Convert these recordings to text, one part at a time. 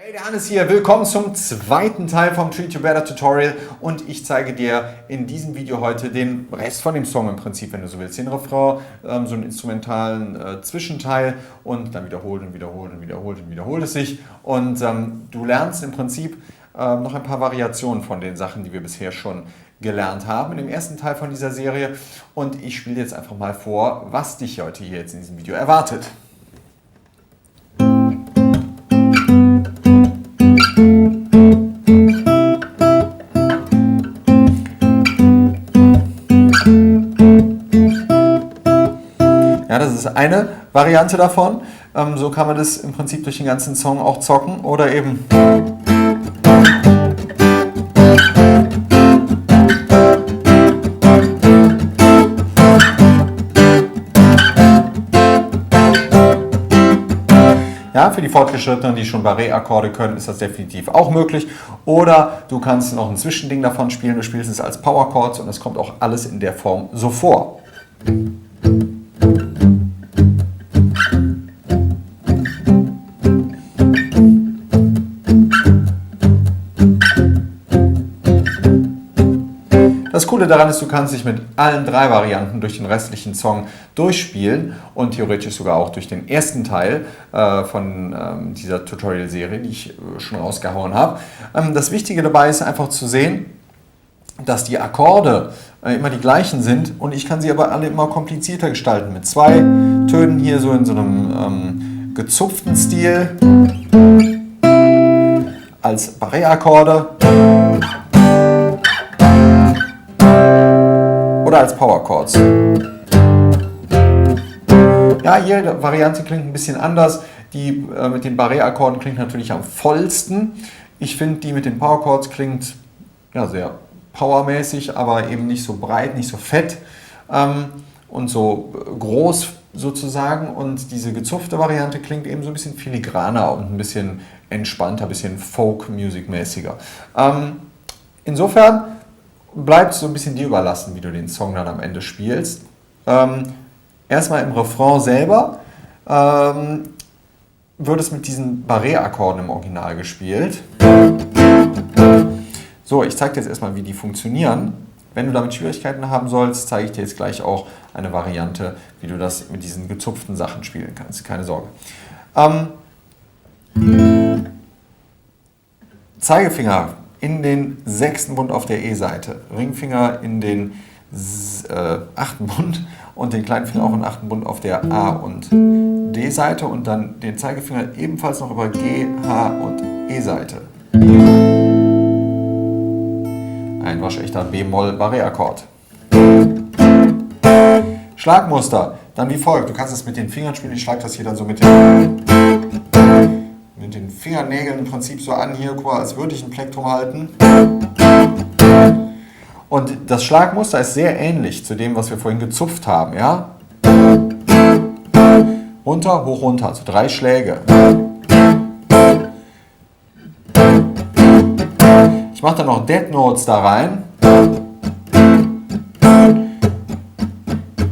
Hey, der Hannes hier, willkommen zum zweiten Teil vom Treat You Better Tutorial und ich zeige dir in diesem Video heute den Rest von dem Song im Prinzip, wenn du so willst. Den Refrain, so einen instrumentalen Zwischenteil und dann wiederholt es sich und du lernst im Prinzip noch ein paar Variationen von den Sachen, die wir bisher schon gelernt haben in dem ersten Teil von dieser Serie und ich spiele jetzt einfach mal vor, was dich heute hier jetzt in diesem Video erwartet. Ja, das ist eine Variante davon. So kann man das im Prinzip durch den ganzen Song auch zocken oder eben. Ja, für die Fortgeschrittenen, die schon Barré-Akkorde können, ist das definitiv auch möglich. Oder du kannst noch ein Zwischending davon spielen, du spielst es als Power Chords und es kommt auch alles in der Form so vor. Das Coole daran ist, du kannst dich mit allen drei Varianten durch den restlichen Song durchspielen und theoretisch sogar auch durch den ersten Teil von dieser Tutorial-Serie, die ich schon rausgehauen habe. Das Wichtige dabei ist einfach zu sehen, dass die Akkorde immer die gleichen sind und ich kann sie aber alle immer komplizierter gestalten. Mit zwei Tönen hier so in so einem gezupften Stil als Barré-Akkorde. Oder als Power Chords. Ja, jede Variante klingt ein bisschen anders. Die mit den Barré-Akkorden klingt natürlich am vollsten. Ich finde, die mit den Power Chords klingt ja, sehr powermäßig, aber eben nicht so breit, nicht so fett und so groß sozusagen. Und diese gezupfte Variante klingt eben so ein bisschen filigraner und ein bisschen entspannter, ein bisschen Folk-Music-mäßiger. Insofern bleibt so ein bisschen dir überlassen, wie du den Song dann am Ende spielst. Erstmal im Refrain selber wird es mit diesen Barré-Akkorden im Original gespielt. So, ich zeige dir jetzt erstmal, wie die funktionieren. Wenn du damit Schwierigkeiten haben sollst, zeige ich dir jetzt gleich auch eine Variante, wie du das mit diesen gezupften Sachen spielen kannst. Keine Sorge. Zeigefinger in den 6. Bund auf der E-Seite, Ringfinger in den 8. Bund und den kleinen Finger auch in den 8. Bund auf der A- und D-Seite und dann den Zeigefinger ebenfalls noch über G, H und E-Seite. Ein waschechter B-Moll-Barré-Akkord. Schlagmuster, dann wie folgt. Du kannst es mit den Fingern spielen, ich schlage das hier dann so mit den Fingernägeln im Prinzip so an, hier, guck mal, als würde ich ein Plektrum halten. Und das Schlagmuster ist sehr ähnlich zu dem, was wir vorhin gezupft haben, ja? Runter, hoch, runter, also 3 Schläge. Ich mache dann noch Dead Notes da rein.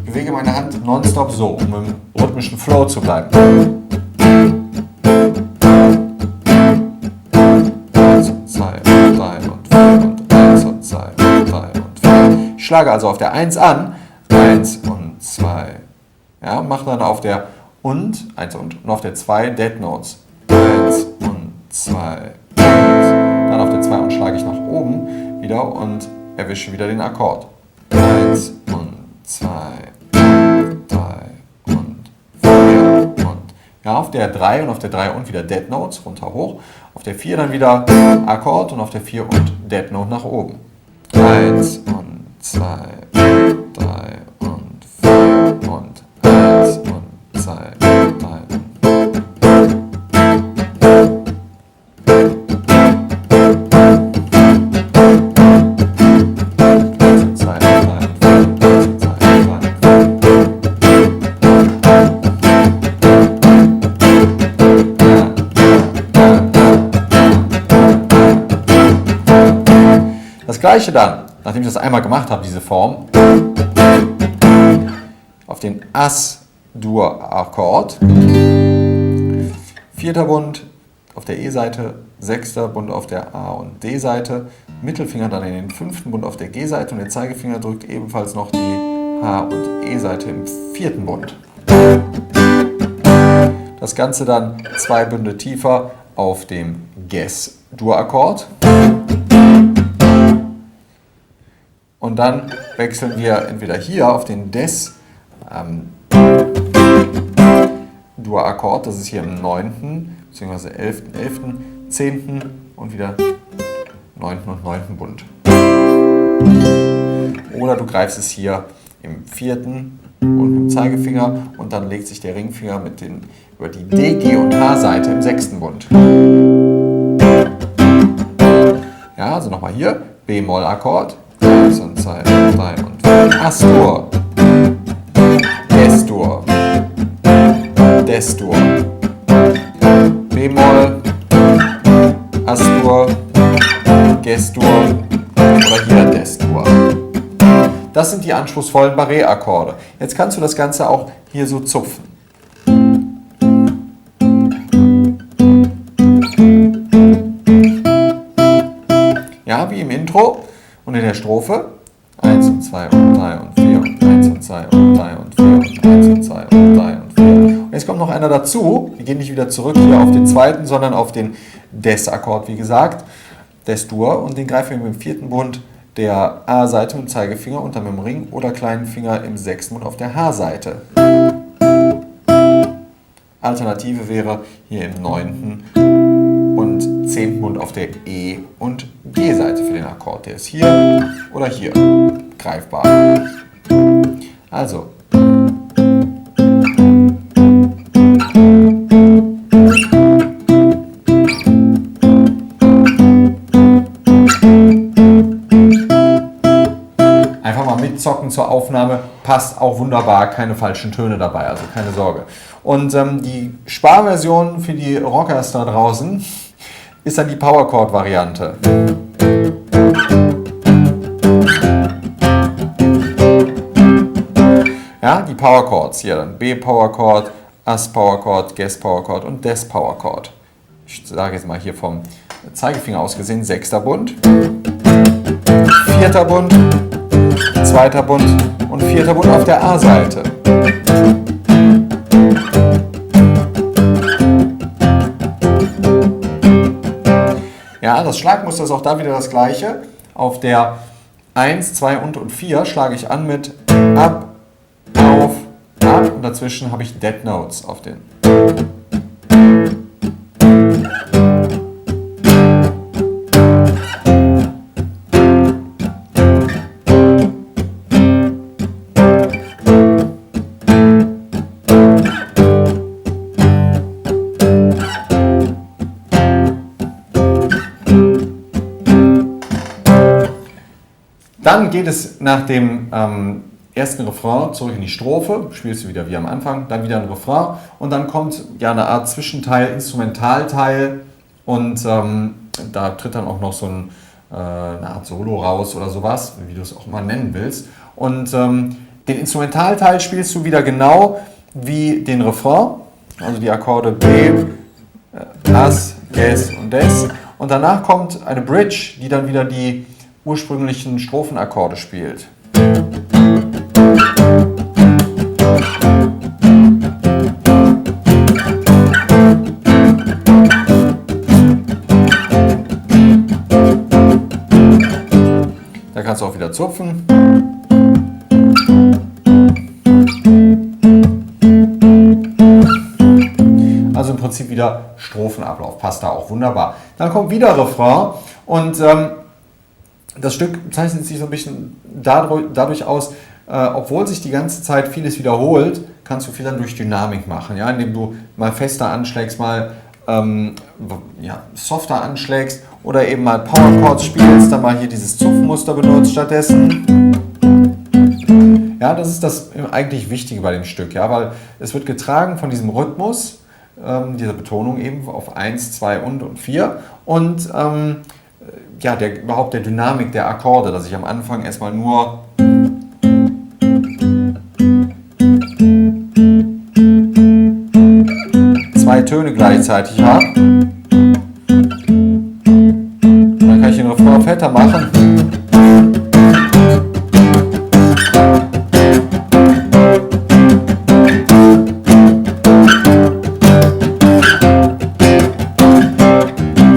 Bewege meine Hand nonstop so, um im rhythmischen Flow zu bleiben. Ich schlage also auf der 1 an, 1 und 2. Ja, mache dann auf der 1 und auf der 2 Dead Notes. 1 und 2. Dann auf der 2 und schlage ich nach oben wieder und erwische wieder den Akkord. 1 und 2, 3 und 4 und ja, auf der 3 und auf der 3 und wieder Dead Notes, runter hoch. Auf der 4 dann wieder Akkord und auf der 4 und Dead Note nach oben. 1 und 2, 3 und 4 und 1 und 2, 3 und 2, 3 und 4. Das gleiche dann. Nachdem ich das einmal gemacht habe, diese Form, auf den As-Dur-Akkord, 4. Bund, auf der E-Seite, 6. Bund auf der A- und D-Seite, Mittelfinger dann in den 5. Bund auf der G-Seite und der Zeigefinger drückt ebenfalls noch die H- und E-Seite im 4. Bund. Das Ganze dann 2 Bünde tiefer auf dem Ges-Dur-Akkord. Und dann wechseln wir entweder hier auf den Des Dur-Akkord, das ist hier im 9., bzw. 11., 11., 10. und wieder 9. und 9. Bund. Oder du greifst es hier im 4. und mit dem Zeigefinger und dann legt sich der Ringfinger über die D, G und H-Seite im 6. Bund. Ja, also nochmal hier, B-Moll-Akkord, 1 und 2 und 3 und 4, As-Dur, Es-Dur, Des-Dur, B-Moll, As-Dur, Ges-Dur oder hier Des-Dur. Das sind die anspruchsvollen Barré-Akkorde. Jetzt kannst du das Ganze auch hier so zupfen. Ja, wie im Intro und in der Strophe. 1 und 2 und 3 und 4 und 1 und 2 und 3 und 4 und 1 und 2 und 3 und 4. Und jetzt kommt noch einer dazu. Wir gehen nicht wieder zurück hier auf den 2., sondern auf den Des-Akkord, wie gesagt. Des-Dur und den greifen wir mit dem 4. Bund der A-Seite mit dem Zeigefinger und dann mit dem Ring oder kleinen Finger im 6. Bund auf der H-Seite. Alternative wäre hier im 9. und 10. Bund auf der E- und G-Seite für den Akkord. Der ist hier oder hier greifbar. Also. Einfach mal mitzocken zur Aufnahme, passt auch wunderbar, keine falschen Töne dabei, also keine Sorge. Und die Sparversion für die Rockers da draußen ist dann die Power-Chord-Variante. Ja, die Power Chords hier dann B-Power Chord, As-Power Chord, Ges-Power Chord und Des-Power Chord. Ich sage jetzt mal hier vom Zeigefinger aus gesehen, 6. Bund, 4. Bund, 2. Bund und 4. Bund auf der A-Seite. Ja, das Schlagmuster ist auch da wieder das gleiche. Auf der 1, 2 und 4 schlage ich an mit Ab, Auf, Ab und dazwischen habe ich Dead Notes auf den. Dann geht es nach dem ersten Refrain zurück in die Strophe, spielst du wieder wie am Anfang, dann wieder ein Refrain und dann kommt ja eine Art Zwischenteil, Instrumentalteil und da tritt dann auch noch so eine Art Solo raus oder sowas, wie du es auch mal nennen willst. Und den Instrumentalteil spielst du wieder genau wie den Refrain, also die Akkorde B, As, Ges und Des und danach kommt eine Bridge, die dann wieder die ursprünglichen Strophenakkorde spielt. Da kannst du auch wieder zupfen. Also im Prinzip wieder Strophenablauf, passt da auch wunderbar. Dann kommt wieder Refrain und das Stück zeichnet sich so ein bisschen dadurch aus, obwohl sich die ganze Zeit vieles wiederholt, kannst du viel dann durch Dynamik machen, ja? Indem du mal fester anschlägst, mal softer anschlägst oder eben mal Power Chords spielst, dann mal hier dieses Zupfmuster benutzt stattdessen. Ja, das ist das eigentlich Wichtige bei dem Stück, ja? Weil es wird getragen von diesem Rhythmus, dieser Betonung eben auf 1, 2 und 4 und überhaupt der Dynamik der Akkorde, dass ich am Anfang erstmal nur zwei Töne gleichzeitig habe weitermachen.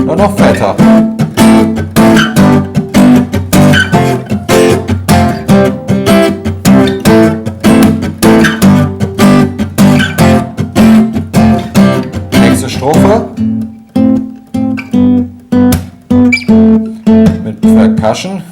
Und noch fetter. Nächste Strophe. Mit Percussion.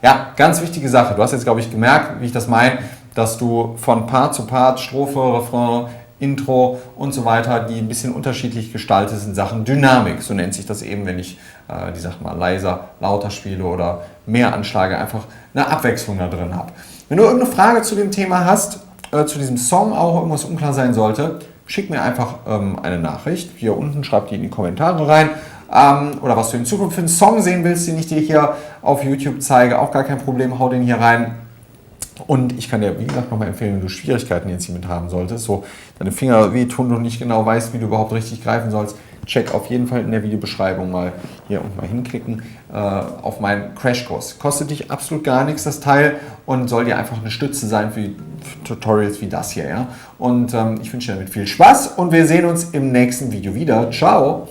Ja, ganz wichtige Sache. Du hast jetzt, glaube ich, gemerkt, wie ich das meine, dass du von Part zu Part, Strophe, Refrain, Intro und so weiter, die ein bisschen unterschiedlich gestaltet sind, Sachen Dynamik, so nennt sich das eben, wenn ich die Sachen mal leiser, lauter spiele oder mehr anschlage, einfach eine Abwechslung da drin habe. Wenn du irgendeine Frage zu dem Thema hast, zu diesem Song auch irgendwas unklar sein sollte, schick mir einfach eine Nachricht. Hier unten schreib die in die Kommentare rein. Oder was du in Zukunft für einen Song sehen willst, den ich dir hier auf YouTube zeige, auch gar kein Problem, hau den hier rein. Und ich kann dir, wie gesagt, nochmal empfehlen, wenn du Schwierigkeiten jetzt hiermit haben solltest, so deine Finger wehtun und nicht genau weißt, wie du überhaupt richtig greifen sollst, check auf jeden Fall in der Videobeschreibung mal hier und mal hinklicken auf meinen Crashkurs. Kostet dich absolut gar nichts, das Teil, und soll dir einfach eine Stütze sein für Tutorials wie das hier. Ja? Und ich wünsche dir damit viel Spaß und wir sehen uns im nächsten Video wieder. Ciao!